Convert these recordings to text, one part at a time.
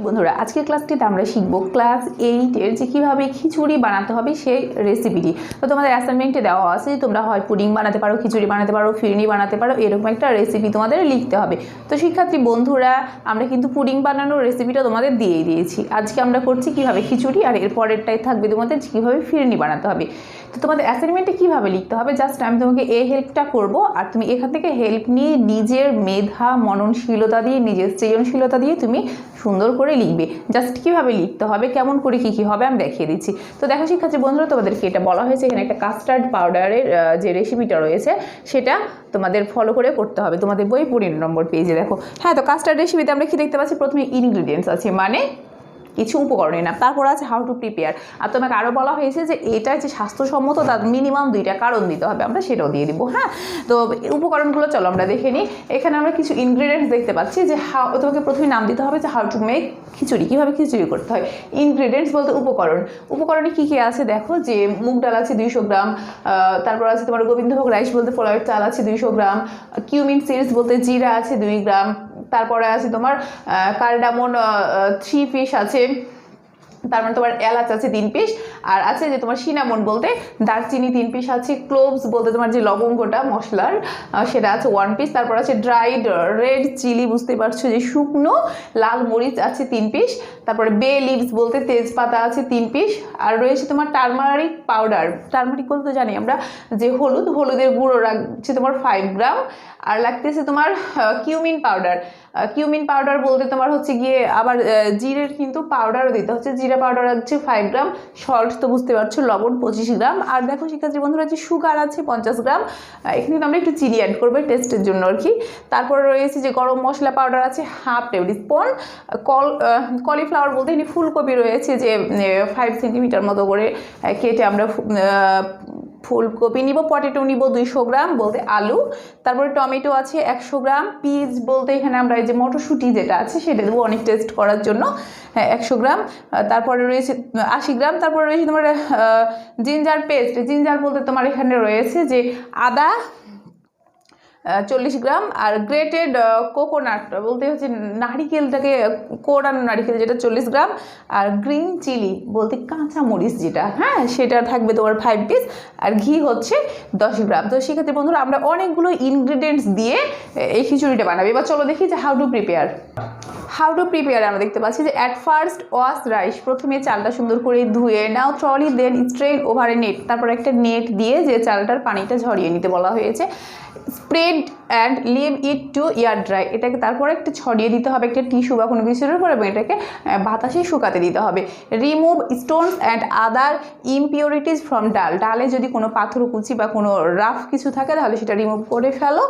বন্ধুরা আজকের ক্লাসটিতে আমরা শিখব ক্লাস 8 এর যে কিভাবে খিচুড়ি বানাতে হবে সেই রেসিপিটি। তো তোমাদের অ্যাসাইনমেন্টে দেওয়া আছে তোমরা হয় পুডিং বানাতে পারো, খিচুড়ি বানাতে পারো, ফিরনি বানাতে পারো, এরকম একটা রেসিপি তোমাদের লিখতে হবে। তো শিক্ষার্থী বন্ধুরা আমরা কিন্তু পুডিং বানানোর রেসিপিটা তোমাদের দিয়েই দিয়েছি। আজকে আমরা করছি কিভাবে খিচুড়ি, আর এর পরেরটাই থাকবে তোমাদের কিভাবে ফিরনি বানাতে হবে। তো তোমাদের অ্যাসাইনমেন্টে কীভাবে লিখতে হবে জাস্ট আমি তোমাকে এই হেল্পটা করব, আর তুমি এখান থেকে হেল্প নিয়ে নিজের মেধা মননশীলতা দিয়ে নিজের সৃজনশীলতা দিয়ে তুমি সুন্দর করে লিখবে। জাস্ট কীভাবে লিখতে হবে, কেমন করে কী হবে আমি দেখিয়ে দিচ্ছি। তো দেখো শিক্ষার্থী বন্ধুরা তোমাদেরকে এটা বলা হয়েছে, এখানে একটা কাস্টার্ড পাউডারের যে রেসিপিটা রয়েছে সেটা তোমাদের ফলো করে করতে হবে। তোমাদের বই 15 নম্বর পেজে দেখো। হ্যাঁ, তো কাস্টার্ড রেসিপিতে আমরা কি দেখতে পাচ্ছি, প্রথমে ইনগ্রিডিয়েন্টস আছে মানে কিছু উপকরণই না, তারপর আছে হাউ টু প্রিপেয়ার। আর তোমাকে আরও বলা হয়েছে যে এটা যে স্বাস্থ্যসম্মত তার মিনিমাম 2টা কারণ দিতে হবে, আমরা সেটাও দিয়ে দিব। হ্যাঁ, তো উপকরণগুলো চলো আমরা দেখে নিই। এখানে আমরা কিছু ইনগ্রিডিয়েন্টস দেখতে পাচ্ছি যে তোমাকে প্রথমে নাম দিতে হবে যে হাউ টু মেক খিচুড়ি, কীভাবে খিচুড়ি করতে হয়। ইনগ্রিডিয়েন্টস বলতে উপকরণে কী কী আছে দেখো, যে মুগ ডাল আছে 200 গ্রাম, তারপর আছে তোমার গোবিন্দভোগ রাইস বলতে পোলাওয়ের চাল আছে 200 গ্রাম, কিউমিন সিডস বলতে জিরা আছে 2 গ্রাম, তারপরে আছে তোমার কার্ডামন 3 পিস আছে, তার মানে তোমার এলাচ আছে 3 পিস, আর আছে যে তোমার সিনামন বলতে দারচিনি 3 পিস আছে, ক্লোভস বলতে তোমার যে লবঙ্গটা মশলার সেটা আছে 1 পিস, তারপর আছে ড্রাইড রেড চিলি বুঝতে পারছো যে শুকনো লাল মরিচ আছে 3 পিস, তারপরে বে লিভস বলতে তেজপাতা আছে 3 পিস, আর রয়েছে তোমার টারমারিক পাউডার। টারমারিক বলতে জানি আমরা যে হলুদের গুঁড়ো রাখছে তোমার 5 গ্রাম, আর লাগতেছে তোমার কিউমিন পাউডার বলতে তোমার হচ্ছে গিয়ে আবার জিরের কিন্তু পাউডারও দিতে হচ্ছে, জিরা পাউডার আছে 5 গ্রাম, সল্ট তো বুঝতে পারছো লবণ 25 গ্রাম, আর দেখো শিক্ষার্থী বন্ধুরা যে সুগার আছে 50 গ্রাম, এখানে আমরা একটু চিনি অ্যাড করবো টেস্টের জন্য আর কি। তারপরে রয়েছে যে গরম মশলা পাউডার আছে 1/2 টেবিল স্পুন, কলিফ্লাওয়ার বলতে এখানে ফুলকপি রয়েছে যে 5 সেন্টিমিটার মতো করে কেটে আমরা ফুলকপি নিব, পটেটো নিব 200 গ্রাম বলতে আলু, তারপরে টমেটো আছে 100 গ্রাম, পিজ বলতে এখানে আমরা এই যে মটরশুঁটি যেটা আছে সেটা দেবো অনেক টেস্ট করার জন্য 100 গ্রাম, তারপরে রয়েছে 80 গ্রাম, তারপরে রয়েছে তোমার জিঞ্জার পেস্ট, জিঞ্জার বলতে তোমার এখানে রয়েছে যে আদা 40 গ্রাম, আর গ্রেটেড কোকোনাট বলতে হচ্ছে নারিকেলটাকে কোড়ানো নারিকেল যেটা 40 গ্রাম, আর গ্রিন চিলি বলতে কাঁচা মরিচ যেটা, হ্যাঁ সেটা থাকবে তোমার 5 পিস, আর ঘি হচ্ছে 10 গ্রাম। তো সেক্ষেত্রে বন্ধুরা আমরা অনেকগুলো ইনগ্রিডিয়েন্টস দিয়ে এই খিচুড়িটা বানাবো। এবার চলো দেখি যে হাউ টু প্রিপেয়ার আমরা দেখতে পাচ্ছি যে অ্যাট ফার্স্ট ওয়াশ রাইস, প্রথমে চালটা সুন্দর করে ধুয়ে নাও, trolley then strain over a net, তারপর একটা নেট দিয়ে যে চালটার পানিটা ঝরিয়ে নিতে বলা হয়েছে, spread and leave it to air dry, এটাকে তারপরে একটা ছড়িয়ে দিতে হবে একটা টিস্যু বা কোনো কিছুর উপর, এবং এটাকে বাতাসে শুকাতে দিতে হবে। Remove Stones and other ইমপিউরিটিস from ডালে যদি কোনো পাথর কুচি বা কোনো রাফ কিছু থাকে তাহলে সেটা রিমুভ করে ফেলো।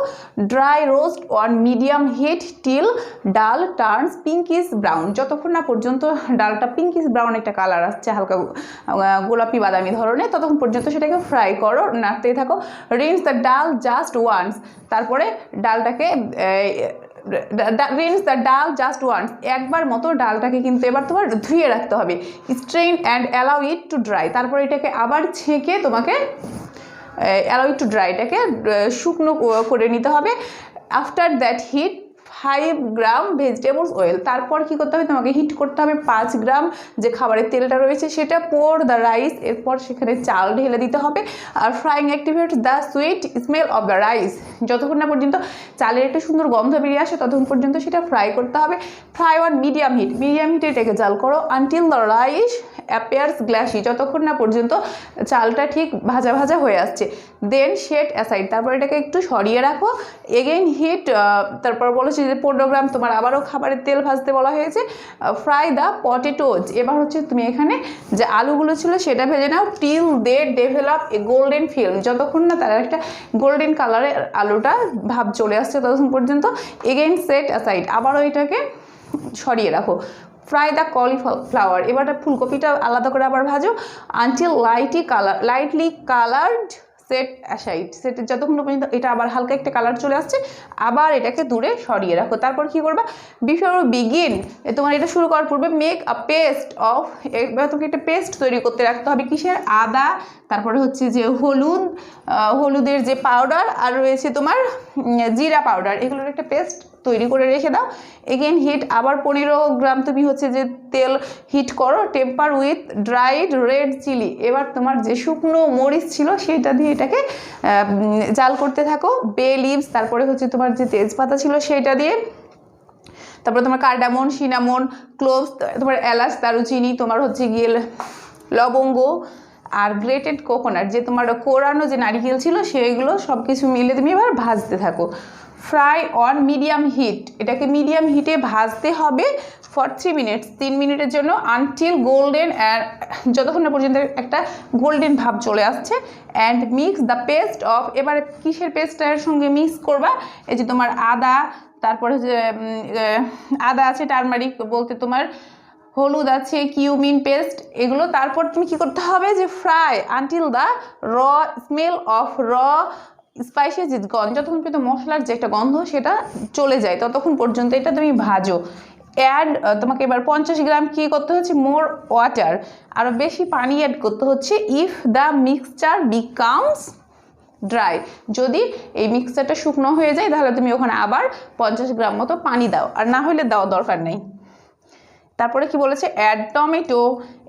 Dry roast on medium heat till dal turns pinkish brown, যতক্ষণ না পর্যন্ত ডালটা পিঙ্কিশ ব্রাউন একটা কালার আসছে হালকা গোলাপি বাদামি ধরনের, ততক্ষণ পর্যন্ত সেটাকে ফ্রাই করো, নাড়তেই থাকো। রিন্স দ্য ডাল জাস্ট ওয়ান্স, তারপরে ডালটাকে রিন্স দ্য ডাল জাস্ট ওয়ান্স, একবার মতো ডালটাকে কিন্তু এবার তোমার ধুয়ে রাখতে হবে। Strain and allow it to dry, তারপরে এটাকে আবার ছেঁকে তোমাকে অ্যালাউ ইট টু ড্রাই, এটাকে শুকনো করে নিতে হবে। After that heat 5 gram vegetables oil, তারপর কী করতে হবে তোমাকে হিট করতে হবে 5 গ্রাম যে খাবারের তেলটা রয়েছে সেটা, পোর দ্য রাইস, এরপর সেখানে চাল ঢেলে দিতে হবে। আর frying activate the sweet smell of the rice, যতক্ষণ না পর্যন্ত চালের একটা সুন্দর গন্ধ বেরিয়ে আসে ততক্ষণ পর্যন্ত সেটা ফ্রাই করতে হবে। ফ্রাই অন মিডিয়াম হিটে এটাকে জাল করো until the rice appears glassy, যতক্ষণ না পর্যন্ত চালটা ঠিক ভাজা ভাজা হয়ে আসছে। দেন সেট অ্যাসাইড, তারপর এটাকে একটু সরিয়ে রাখো। এগেইন হিট, তারপর বলেছে যে 15 গ্রাম তোমার আবারও খাবারের তেল ভাজতে বলা হয়েছে। ফ্রাই দ্য পটেটোজ, এবার হচ্ছে তুমি এখানে যে আলুগুলো ছিল সেটা ভেজে নাও। Till they develop a golden film, যতক্ষণ না তার একটা গোল্ডেন কালারের আলুটা ভাব চলে আসছে ততক্ষণ পর্যন্ত। এগেইন সেট অ্যাসাইড, আবারও এটাকে সরিয়ে রাখো। ফ্রাই দ্য কলিফ্লাওয়ার, এবার ফুলকপিটা আলাদা করে আবার ভাজো। Until lightly coloured set aside, সেটা যতক্ষণ পর্যন্ত এটা আবার হালকা একটা কালার চলে আসছে আবার এটাকে দূরে সরিয়ে রাখো। তারপর কী করবা, বিফোর বিগিন তোমার এটা শুরু করার পূর্বে মেক আ পেস্ট অফ, এবার তোমাকে একটা পেস্ট তৈরি করতে রাখতে হবে কিসের, আদা, তারপরে হচ্ছে যে হলুদের যে পাউডার, আর রয়েছে তোমার জিরা পাউডার, এগুলোর একটা পেস্ট তৈরি করে রেখে দাও। এগেন হিট, আবার 15 গ্রাম তুমি হচ্ছে যে তেল হিট করো। Temper with dried red chilli, এবার তোমার যে শুকনো মরিচ ছিল সেটা দিয়ে এটাকে জাল করতে থাকো। বে লিভস, তারপরে হচ্ছে তোমার যে তেজপাতা ছিল সেটা দিয়ে, তারপরে তোমার কার্ডামন, সিনামন, ক্লোভস, তোমার এলাচ, দারুচিনি, তোমার হচ্ছে গিয়ে লবঙ্গ আর গ্রেটেড কোকোনাট, যে তোমার কোরানো যে নারিকেল ছিল সেগুলো সব কিছু মিলে তুমি এবার ভাজতে থাকো। ফ্রাই অন মিডিয়াম হিট, এটাকে মিডিয়াম হিটে ভাজতে হবে ফর 3 মিনিটস, 3 মিনিটের জন্য, আনটিল গোল্ডেন, যতক্ষণ না পর্যন্ত একটা গোল্ডেন ভাব চলে আসছে। And mix the paste of, এবারে কিসের পেস্টটার সঙ্গে মিক্স করবা, এই যে তোমার আদা, তারপরে যে আদা আছে, টারমারিক বলতে তোমার হলুদ আছে, কিউমিন পেস্ট, এগুলো। তারপর তুমি কি করতে হবে যে ফ্রাই আনটিল দ্য র স্মেল অফ র স্পাইসেস ইজ গন, যতক্ষণ পর্যন্ত মশলার যে একটা গন্ধ সেটা চলে যায় ততক্ষণ পর্যন্ত এটা তুমি ভাজো। অ্যাড, তোমাকে এবার 50 গ্রাম কী করতে হচ্ছে, মোর ওয়াটার, আরও বেশি পানি অ্যাড করতে হচ্ছে। If the mixture becomes dry, যদি এই মিক্সচারটা শুকনো হয়ে যায় তাহলে তুমি ওখানে আবার 50 গ্রাম মতো পানি দাও, আর না হলে দাও দরকার নেই। তারপরে কি বলেছে, অ্যাড টমেটো,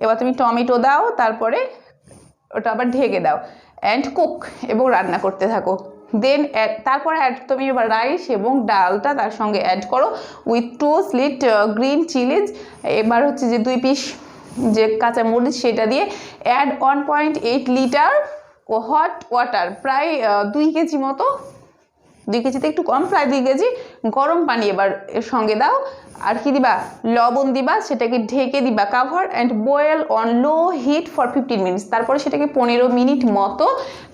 এবার তুমি টমেটো দাও, তারপরে ওটা আবার ঢেকে দাও। অ্যান্ড কুক, এবং রান্না করতে থাকো। দেন তারপরে অ্যাড তুমি এবার রাইস এবং ডালটা তার সঙ্গে অ্যাড করো উইথ 2 স্লিট গ্রিন চিলিজ, এবার হচ্ছে যে 2 পিস যে কাঁচা মরিচ সেটা দিয়ে। অ্যাড 1.8 লিটার হট ওয়াটার, প্রায় 2 কেজি মতো, 2 কেজিতে একটু কম, প্রায় 2 কেজি গরম পানি এবার এর সঙ্গে দাও। আর কি দিবা, লবণ দিবা, সেটাকে ঢেকে দিবা, cover and boil on low heat for 15 minutes, তারপরে সেটাকে 15 মিনিট মতো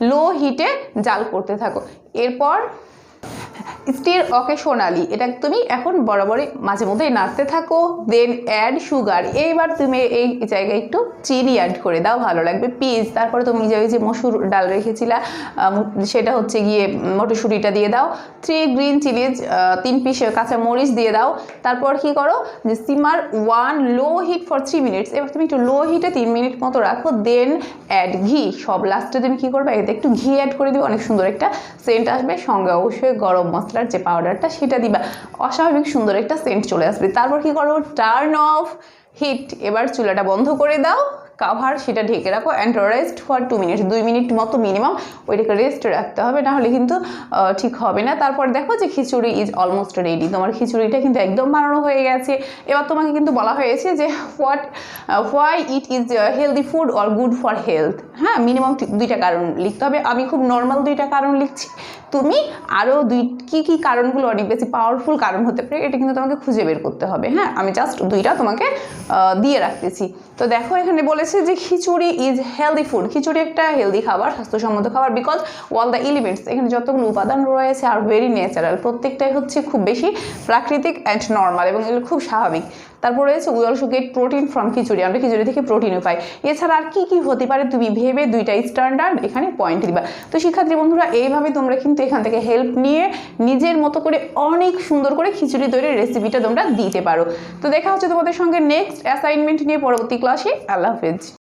লো হিটে জাল করতে থাকো। এরপর স্টির অকেশনালি, এটা তুমি এখন বরাবরই মাঝে মধ্যেই নাড়তে থাকো। দেন অ্যাড সুগার, এইবার তুমি এই জায়গায় একটু চিনি অ্যাড করে দাও, ভালো লাগবে। পিস, তারপরে তুমি যে মসুর ডাল রেখেছিলা সেটা হচ্ছে গিয়ে মটরশুঁটিটা দিয়ে দাও। 3 গ্রিন চিলিজ, 3 পিস কাঁচা মরিচ দিয়ে দাও। তারপর কি করো, যে সিমার 1 লো হিট ফর 3 মিনিটস, এবার তুমি একটু লো হিটে 3 মিনিট মতো রাখো। দেন অ্যাড ঘি, সব লাস্টে তুমি কী করবে, এতে একটু ঘি অ্যাড করে দিবে, অনেক সুন্দর একটা সেন্ট আসবে। সঙ্গে অবশ্যই গরম মশলার যে পাউডারটা সেটা দিবা, অস্বাভাবিক সুন্দর একটা সেন্ট চলে আসবে। তারপর কি করো, টার্ন অফ হিট, এবার চুলাটা বন্ধ করে দাও, কাভার, সেটা ঢেকে রাখো। And rest for 2 minutes, 2 minute মতো মিনিমাম ওইটাকে রেস্ট রাখতে হবে, নাহলে কিন্তু ঠিক হবে না। তারপর দেখো যে খিচুড়ি ইজ অলমোস্ট রেডি, তোমার খিচুড়িটা কিন্তু একদম বানানো হয়ে গেছে। এবার তোমাকে কিন্তু বলা হয়েছে যে why it is healthy food or good for health, হ্যাঁ, মিনিমাম 2টা কারণ লিখতে হবে। আমি খুব নর্মাল 2টা কারণ লিখছি, তুমি আরও কী কারণগুলো অনেক বেশি পাওয়ারফুল কারণ হতে পারে এটা কিন্তু তোমাকে খুঁজে বের করতে হবে। হ্যাঁ, আমি জাস্ট 2টা তোমাকে দিয়ে রাখতেছি। তো দেখো এখানে বলেছে যে খিচুড়ি ইজ হেলদি ফুড, খিচুড়ি একটা হেলদি খাবার, স্বাস্থ্যসম্মত খাবার। বিকজ অল দ্য এলিমেন্টস, এখানে যতগুলো উপাদান রয়েছে আর ভেরি ন্যাচারাল, প্রত্যেকটাই হচ্ছে খুব বেশি প্রাকৃতিক অ্যান্ড নর্মাল, এবং এগুলো খুব স্বাভাবিক। তারপর রয়েছে we also get protein from khichdi, আমরা খিচুড়ি থেকে প্রোটিনও পাই। এছাড়া আর কি হতে পারে তুমি ভেবে 2টা স্ট্যান্ডার্ড এখানে পয়েন্ট দিবা। তো শিক্ষার্থী বন্ধুরা, এইভাবে তোমরা কিন্তু এখান থেকে হেল্প নিয়ে নিজের মতো করে অনেক সুন্দর করে খিচুড়ি তৈরির রেসিপিটা তোমরা দিতে পারো। তো দেখা হচ্ছে তোমাদের সঙ্গে নেক্সট অ্যাসাইনমেন্ট নিয়ে পরবর্তী ক্লাসে। আল্লাহ হাফেজ।